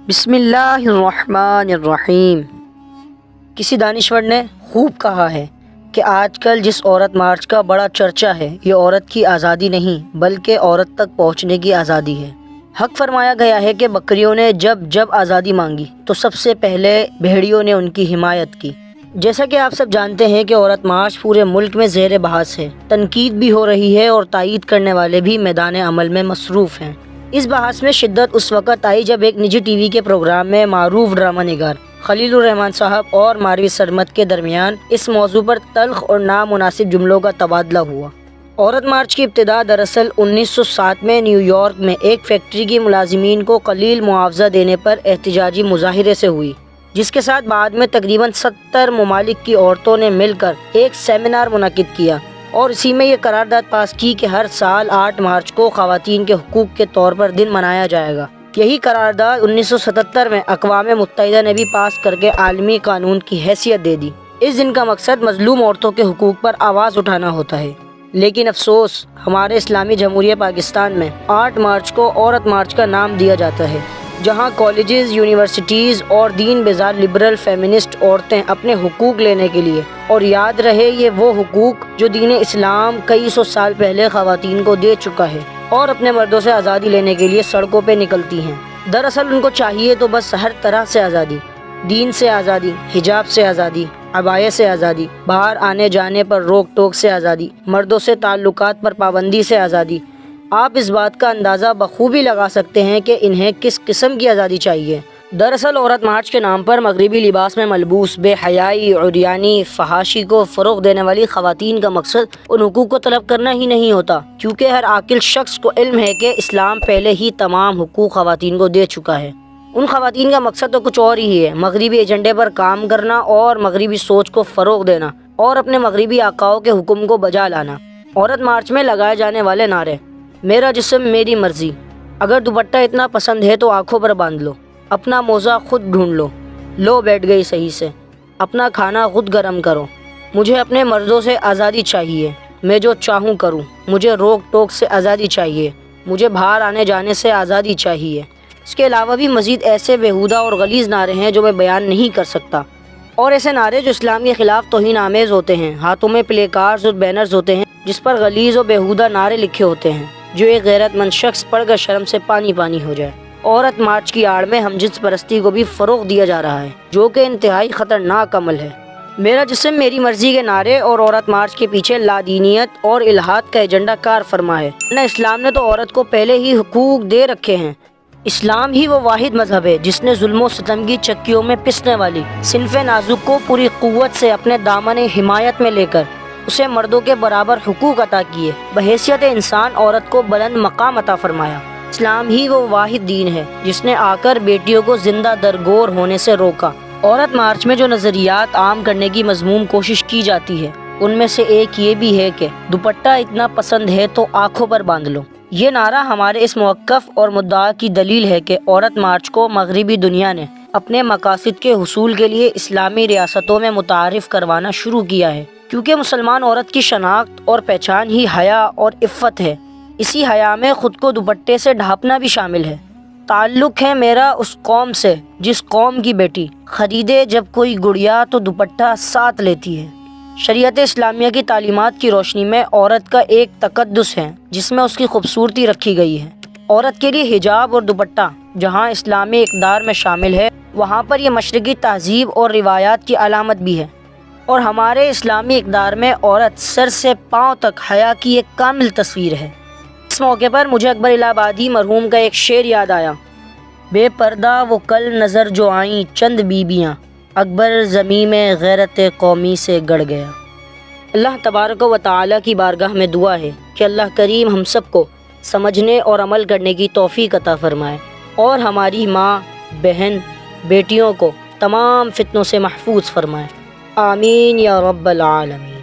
بسم اللہ الرحمن الرحیم۔ کسی دانشور نے خوب کہا ہے کہ آج کل جس عورت مارچ کا بڑا چرچا ہے یہ عورت کی آزادی نہیں بلکہ عورت تک پہنچنے کی آزادی ہے۔ حق فرمایا گیا ہے کہ بکریوں نے جب آزادی مانگی تو سب سے پہلے بھیڑیوں نے ان کی حمایت کی۔ جیسا کہ آپ سب جانتے ہیں کہ عورت مارچ پورے ملک میں زیر بحث ہے، تنقید بھی ہو رہی ہے اور تائید کرنے والے بھی میدان عمل میں مصروف ہیں۔ اس بحث میں شدت اس وقت آئی جب ایک نجی ٹی وی کے پروگرام میں معروف ڈرامہ نگار خلیل الرحمان صاحب اور ماروی سرمد کے درمیان اس موضوع پر تلخ اور نامناسب جملوں کا تبادلہ ہوا۔ عورت مارچ کی ابتدا دراصل 1907 میں نیو یارک میں ایک فیکٹری کی ملازمین کو قلیل معاوضہ دینے پر احتجاجی مظاہرے سے ہوئی، جس کے ساتھ بعد میں تقریباً 70 ممالک کی عورتوں نے مل کر ایک سیمینار منعقد کیا اور اسی میں یہ قرارداد پاس کی کہ ہر سال 8 مارچ کو خواتین کے حقوق کے طور پر دن منایا جائے گا۔ یہی قرارداد 1977 میں اقوام متحدہ نے بھی پاس کر کے عالمی قانون کی حیثیت دے دی۔ اس دن کا مقصد مظلوم عورتوں کے حقوق پر آواز اٹھانا ہوتا ہے، لیکن افسوس ہمارے اسلامی جمہوریہ پاکستان میں 8 مارچ کو عورت مارچ کا نام دیا جاتا ہے، جہاں کالجز، یونیورسٹیز اور دین بیزار لبرل فیمنسٹ عورتیں اپنے حقوق لینے کے لیے، اور یاد رہے یہ وہ حقوق جو دین اسلام کئی سو سال پہلے خواتین کو دے چکا ہے، اور اپنے مردوں سے آزادی لینے کے لیے سڑکوں پہ نکلتی ہیں۔ دراصل ان کو چاہیے تو بس ہر طرح سے آزادی، دین سے آزادی، حجاب سے آزادی، عبایہ سے آزادی، باہر آنے جانے پر روک ٹوک سے آزادی، مردوں سے تعلقات پر پابندی سے آزادی۔ آپ اس بات کا اندازہ بخوبی لگا سکتے ہیں کہ انہیں کس قسم کی آزادی چاہیے۔ دراصل عورت مارچ کے نام پر مغربی لباس میں ملبوس بے حیائی، عریانی، فحاشی کو فروغ دینے والی خواتین کا مقصد ان حقوق کو طلب کرنا ہی نہیں ہوتا، کیونکہ ہر عاقل شخص کو علم ہے کہ اسلام پہلے ہی تمام حقوق خواتین کو دے چکا ہے۔ ان خواتین کا مقصد تو کچھ اور ہی ہے، مغربی ایجنڈے پر کام کرنا اور مغربی سوچ کو فروغ دینا اور اپنے مغربی آقاؤں کے حکم کو بجا لانا۔ عورت مارچ میں لگائے جانے والے نعرے: میرا جسم میری مرضی، اگر دوپٹہ اتنا پسند ہے تو آنکھوں پر باندھ لو، اپنا موزہ خود ڈھونڈ لو بیٹھ گئی صحیح سے، اپنا کھانا خود گرم کرو، مجھے اپنے مردوں سے آزادی چاہیے، میں جو چاہوں کروں، مجھے روک ٹوک سے آزادی چاہیے، مجھے باہر آنے جانے سے آزادی چاہیے۔ اس کے علاوہ بھی مزید ایسے بیہودہ اور غلیظ نعرے ہیں جو میں بیان نہیں کر سکتا، اور ایسے نعرے جو اسلام کے خلاف توہین آمیز ہوتے ہیں۔ ہاتھوں میں پلے کارڈز اور بینرز ہوتے ہیں جس پر غلیظ و بیہودہ نعرے لکھے ہوتے ہیں جو ایک غیرت مند شخص پڑھ کر شرم سے پانی پانی ہو جائے۔ عورت مارچ کی آڑ میں ہم جنس پرستی کو بھی فروغ دیا جا رہا ہے، جو کہ انتہائی خطرناک عمل ہے۔ میرا جسم میری مرضی کے نعرے اور عورت مارچ کے پیچھے لادینیت اور الحاد کا ایجنڈا کار فرما ہے۔ اسلام نے تو عورت کو پہلے ہی حقوق دے رکھے ہیں۔ اسلام ہی وہ واحد مذہب ہے جس نے ظلم و ستم کی چکیوں میں پسنے والی صنف نازک کو پوری قوت سے اپنے دامن حمایت میں لے کر اسے مردوں کے برابر حقوق عطا کیے، بحیثیت انسان عورت کو بلند مقام عطا فرمایا۔ اسلام ہی وہ واحد دین ہے جس نے آ کر بیٹیوں کو زندہ درگور ہونے سے روکا۔ عورت مارچ میں جو نظریات عام کرنے کی مذموم کوشش کی جاتی ہے ان میں سے ایک یہ بھی ہے کہ دوپٹہ اتنا پسند ہے تو آنکھوں پر باندھ لو۔ یہ نعرہ ہمارے اس موقف اور مدعا کی دلیل ہے کہ عورت مارچ کو مغربی دنیا نے اپنے مقاصد کے حصول کے لیے اسلامی ریاستوں میں متعارف کروانا شروع کیا ہے، کیونکہ مسلمان عورت کی شناخت اور پہچان ہی حیا اور عفت ہے۔ اسی حیا میں خود کو دوپٹے سے ڈھانپنا بھی شامل ہے۔ تعلق ہے میرا اس قوم سے جس قوم کی بیٹی خریدے جب کوئی گڑیا تو دوپٹہ ساتھ لیتی ہے۔ شریعت اسلامیہ کی تعلیمات کی روشنی میں عورت کا ایک تقدس ہے جس میں اس کی خوبصورتی رکھی گئی ہے۔ عورت کے لیے حجاب اور دوپٹہ جہاں اسلامی اقدار میں شامل ہے وہاں پر یہ مشرقی تہذیب اور روایات کی علامت بھی ہے، اور ہمارے اسلامی اقدار میں عورت سر سے پاؤں تک حیا کی ایک کامل تصویر ہے۔ اس موقع پر مجھے اکبر الہ آبادی مرحوم کا ایک شعر یاد آیا: بے پردہ وہ کل نظر جو آئیں چند بیبیاں، اکبر زمین میں غیرت قومی سے گڑ گیا۔ اللہ تبارک و تعالی کی بارگاہ میں دعا ہے کہ اللہ کریم ہم سب کو سمجھنے اور عمل کرنے کی توفیق عطا فرمائے، اور ہماری ماں، بہن، بیٹیوں کو تمام فتنوں سے محفوظ فرمائے۔ آمین یا رب العالمین۔